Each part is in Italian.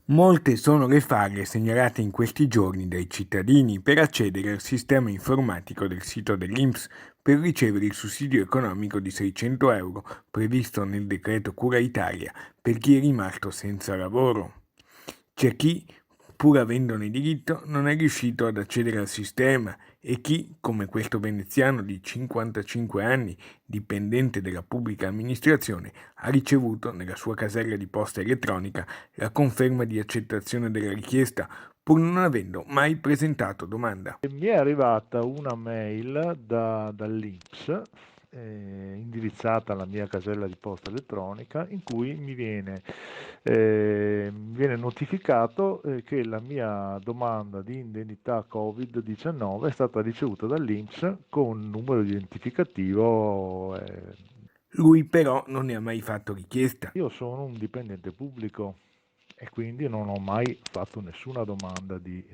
Molte sono le falle segnalate in questi giorni dai cittadini per accedere al sistema informatico del sito dell'INPS per ricevere il sussidio economico di 600 euro previsto nel decreto Cura Italia per chi è rimasto senza lavoro. C'è chi, pur avendone diritto, non è riuscito ad accedere al sistema e chi, come questo veneziano di 55 anni, dipendente della pubblica amministrazione, ha ricevuto nella sua casella di posta elettronica la conferma di accettazione della richiesta, pur non avendo mai presentato domanda. Mi è arrivata una mail dall'INPS indirizzata alla mia casella di posta elettronica in cui mi viene notificato che la mia domanda di indennità Covid-19 è stata ricevuta dall'INPS con numero identificativo. Lui però non ne ha mai fatto richiesta. Io sono un dipendente pubblico e quindi non ho mai fatto nessuna domanda di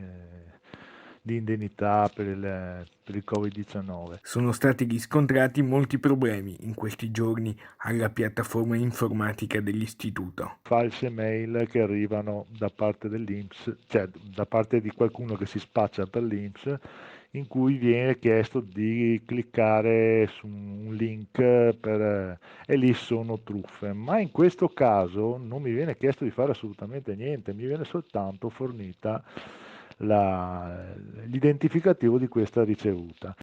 indennità per il Covid-19. Sono stati riscontrati molti problemi in questi giorni alla piattaforma informatica dell'istituto. False mail che arrivano da parte dell'INPS, cioè da parte di qualcuno che si spaccia per l'INPS, in cui viene chiesto di cliccare su un link e lì sono truffe. Ma in questo caso non mi viene chiesto di fare assolutamente niente, mi viene soltanto fornita l'identificativo di questa ricevuta.